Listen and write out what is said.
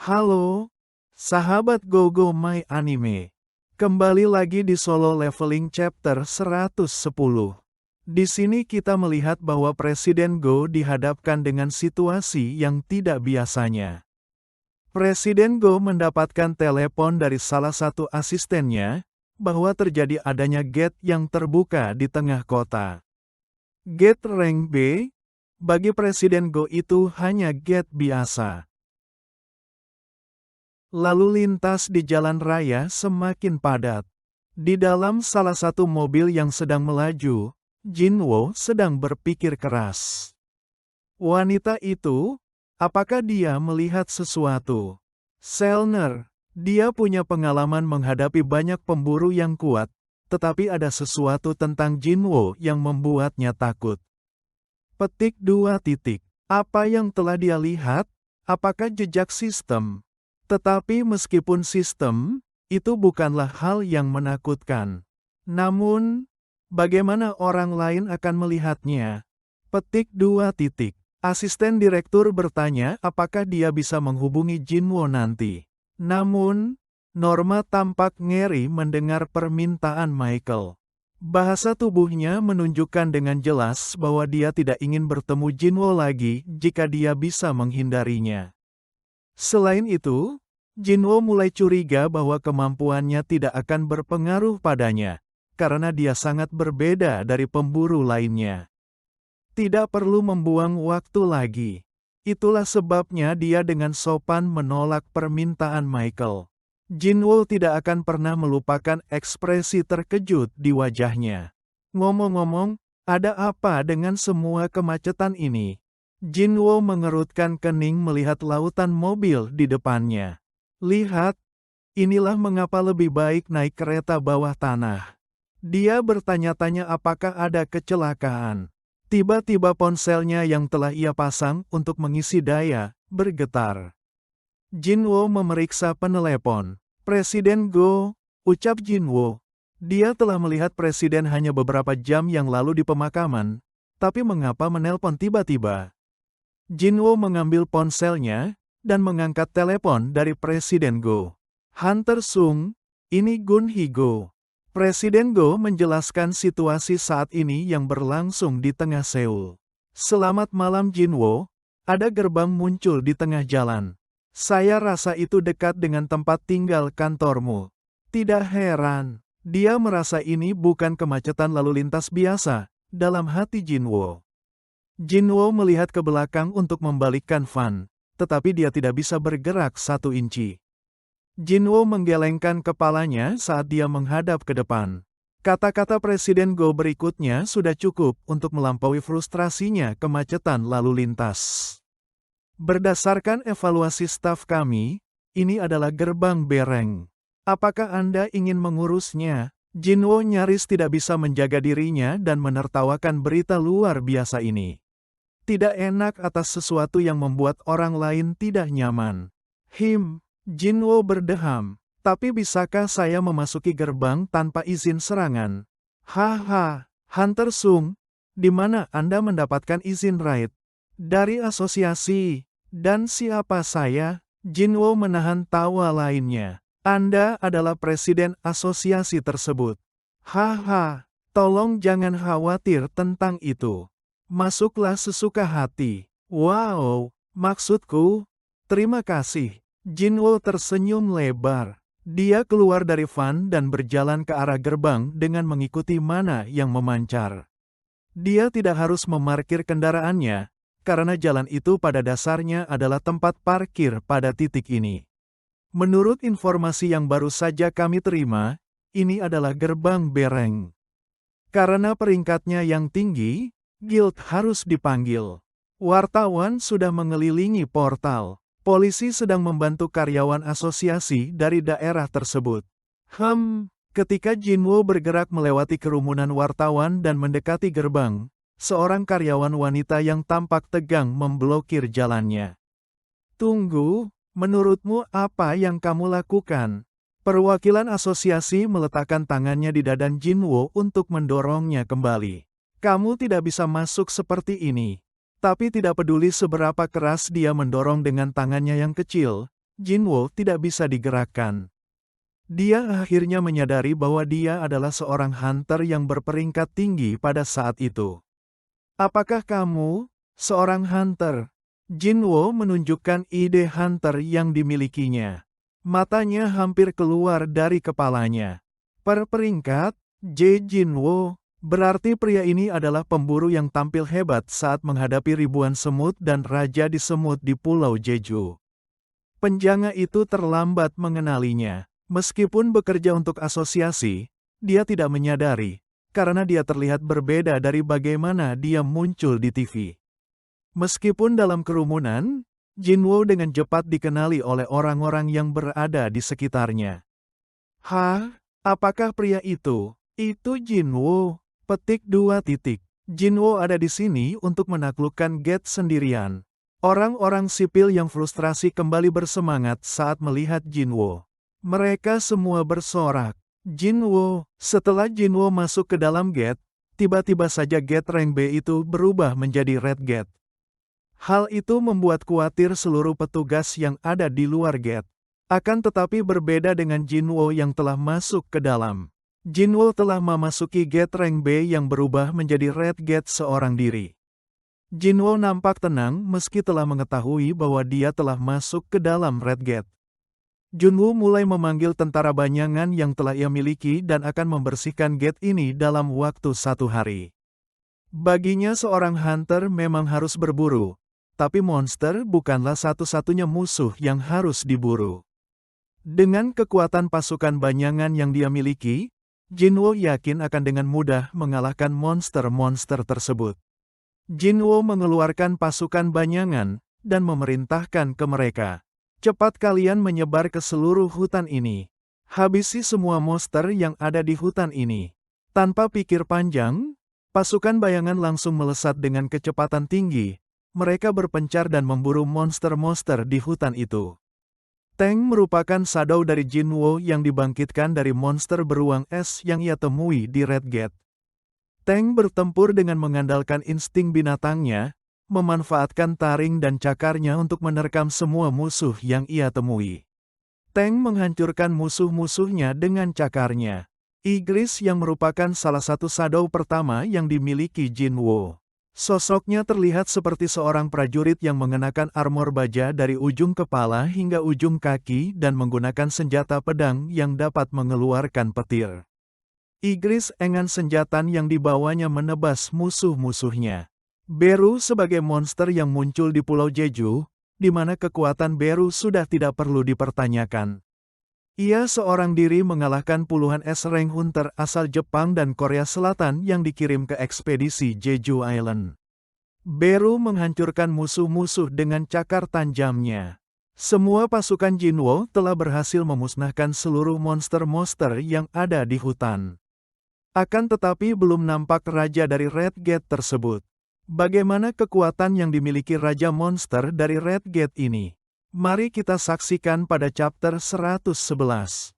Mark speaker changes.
Speaker 1: Halo, sahabat GoGo My Anime. Kembali lagi di Solo Leveling Chapter 110. Di sini kita melihat bahwa Presiden Go dihadapkan dengan situasi yang tidak biasanya. Presiden Go mendapatkan telepon dari salah satu asistennya, bahwa terjadi adanya gate yang terbuka di tengah kota. Gate rank B, bagi Presiden Go itu hanya gate biasa. Lalu lintas di jalan raya semakin padat. Di dalam salah satu mobil yang sedang melaju, Jinwo sedang berpikir keras. Wanita itu, apakah dia melihat sesuatu? Selner, dia punya pengalaman menghadapi banyak pemburu yang kuat, tetapi ada sesuatu tentang Jinwo yang membuatnya takut. Petik 2 titik. Apa yang telah dia lihat? Apakah jejak sistem? Tetapi meskipun sistem, itu bukanlah hal yang menakutkan. Namun, bagaimana orang lain akan melihatnya? Petik 2 titik. Asisten direktur bertanya apakah dia bisa menghubungi Jinwo nanti. Namun, Norma tampak ngeri mendengar permintaan Michael. Bahasa tubuhnya menunjukkan dengan jelas bahwa dia tidak ingin bertemu Jinwo lagi jika dia bisa menghindarinya. Selain itu, Jinwo mulai curiga bahwa kemampuannya tidak akan berpengaruh padanya, karena dia sangat berbeda dari pemburu lainnya. Tidak perlu membuang waktu lagi. Itulah sebabnya dia dengan sopan menolak permintaan Michael. Jinwo tidak akan pernah melupakan ekspresi terkejut di wajahnya. Ngomong-ngomong, ada apa dengan semua kemacetan ini? Jinwo mengerutkan kening melihat lautan mobil di depannya. Lihat, inilah mengapa lebih baik naik kereta bawah tanah. Dia bertanya-tanya apakah ada kecelakaan. Tiba-tiba ponselnya yang telah ia pasang untuk mengisi daya, bergetar. Jinwo memeriksa penelepon. Presiden Go, ucap Jinwo. Dia telah melihat presiden hanya beberapa jam yang lalu di pemakaman, tapi mengapa menelpon tiba-tiba? Jinwo mengambil ponselnya, dan mengangkat telepon dari Presiden Go. Hunter Sung, ini Gun Higo. Presiden Go menjelaskan situasi saat ini yang berlangsung di tengah Seoul. Selamat malam Jinwo, ada gerbang muncul di tengah jalan. Saya rasa itu dekat dengan tempat tinggal kantormu. Tidak heran, dia merasa ini bukan kemacetan lalu lintas biasa, dalam hati Jinwo. Jinwo melihat ke belakang untuk membalikkan van, tetapi dia tidak bisa bergerak 1 inci. Jinwo menggelengkan kepalanya saat dia menghadap ke depan. Kata-kata Presiden Go berikutnya sudah cukup untuk melampaui frustrasinya kemacetan lalu lintas. Berdasarkan evaluasi staf kami, ini adalah gerbang bereng. Apakah Anda ingin mengurusnya? Jinwo nyaris tidak bisa menjaga dirinya dan menertawakan berita luar biasa ini. Tidak enak atas sesuatu yang membuat orang lain tidak nyaman. Jinwo berdeham. Tapi bisakah saya memasuki gerbang tanpa izin serangan? Haha, Hunter Sung, di mana Anda mendapatkan izin raid? Dari asosiasi. Dan siapa saya? Jinwo menahan tawa lainnya. Anda adalah presiden asosiasi tersebut. Haha, tolong jangan khawatir tentang itu. Masuklah sesuka hati. Wow, maksudku, terima kasih. Jinwo tersenyum lebar. Dia keluar dari van dan berjalan ke arah gerbang dengan mengikuti mana yang memancar. Dia tidak harus memarkir kendaraannya, karena jalan itu pada dasarnya adalah tempat parkir pada titik ini. Menurut informasi yang baru saja kami terima, ini adalah gerbang bereng. Karena peringkatnya yang tinggi, Guild harus dipanggil. Wartawan sudah mengelilingi portal. Polisi sedang membantu karyawan asosiasi dari daerah tersebut. Ketika Jinwo bergerak melewati kerumunan wartawan dan mendekati gerbang, seorang karyawan wanita yang tampak tegang memblokir jalannya. Tunggu, menurutmu apa yang kamu lakukan? Perwakilan asosiasi meletakkan tangannya di dada Jinwo untuk mendorongnya kembali. Kamu tidak bisa masuk seperti ini. Tapi tidak peduli seberapa keras dia mendorong dengan tangannya yang kecil, Jinwo tidak bisa digerakkan. Dia akhirnya menyadari bahwa dia adalah seorang hunter yang berperingkat tinggi pada saat itu. Apakah kamu seorang hunter? Jinwo menunjukkan ide hunter yang dimilikinya. Matanya hampir keluar dari kepalanya. Per peringkat, Jinwo, berarti pria ini adalah pemburu yang tampil hebat saat menghadapi ribuan semut dan raja di semut di Pulau Jeju. Penjanga itu terlambat mengenalinya. Meskipun bekerja untuk asosiasi, dia tidak menyadari, karena dia terlihat berbeda dari bagaimana dia muncul di TV. Meskipun dalam kerumunan, Jinwo dengan cepat dikenali oleh orang-orang yang berada di sekitarnya. Hah? Apakah pria itu? Itu Jinwo. Petik 2 titik. Jinwo ada di sini untuk menaklukkan Get sendirian. Orang-orang sipil yang frustrasi kembali bersemangat saat melihat Jinwo. Mereka semua bersorak. Jinwo. Setelah Jinwo masuk ke dalam Get, tiba-tiba saja Get rank B itu berubah menjadi Red Get. Hal itu membuat khawatir seluruh petugas yang ada di luar Get. Akan tetapi berbeda dengan Jinwo yang telah masuk ke dalam. Jinwo telah memasuki Get rank B yang berubah menjadi Red Get seorang diri. Jinwo nampak tenang meski telah mengetahui bahwa dia telah masuk ke dalam Red Get. Junwoo mulai memanggil tentara banyangan yang telah ia miliki dan akan membersihkan Get ini dalam waktu 1 hari. Baginya seorang hunter memang harus berburu. Tapi monster bukanlah satu-satunya musuh yang harus diburu. Dengan kekuatan pasukan banyangan yang dia miliki, Jinwo yakin akan dengan mudah mengalahkan monster-monster tersebut. Jinwo mengeluarkan pasukan banyangan dan memerintahkan ke mereka. Cepat kalian menyebar ke seluruh hutan ini. Habisi semua monster yang ada di hutan ini. Tanpa pikir panjang, pasukan bayangan langsung melesat dengan kecepatan tinggi. Mereka berpencar dan memburu monster-monster di hutan itu. Teng merupakan shadow dari Jinwo yang dibangkitkan dari monster beruang es yang ia temui di Red Gate. Teng bertempur dengan mengandalkan insting binatangnya, memanfaatkan taring dan cakarnya untuk menerkam semua musuh yang ia temui. Teng menghancurkan musuh-musuhnya dengan cakarnya. Igris yang merupakan salah satu shadow pertama yang dimiliki Jinwo. Sosoknya terlihat seperti seorang prajurit yang mengenakan armor baja dari ujung kepala hingga ujung kaki dan menggunakan senjata pedang yang dapat mengeluarkan petir. Igris engan senjatan yang dibawanya menebas musuh-musuhnya. Beru sebagai monster yang muncul di Pulau Jeju, di mana kekuatan Beru sudah tidak perlu dipertanyakan. Ia seorang diri mengalahkan puluhan S-rank hunter asal Jepang dan Korea Selatan yang dikirim ke ekspedisi Jeju Island. Beru menghancurkan musuh-musuh dengan cakar tajamnya. Semua pasukan Jinwo telah berhasil memusnahkan seluruh monster-monster yang ada di hutan. Akan tetapi belum nampak raja dari Red Gate tersebut. Bagaimana kekuatan yang dimiliki Raja Monster dari Red Gate ini? Mari kita saksikan pada chapter 111.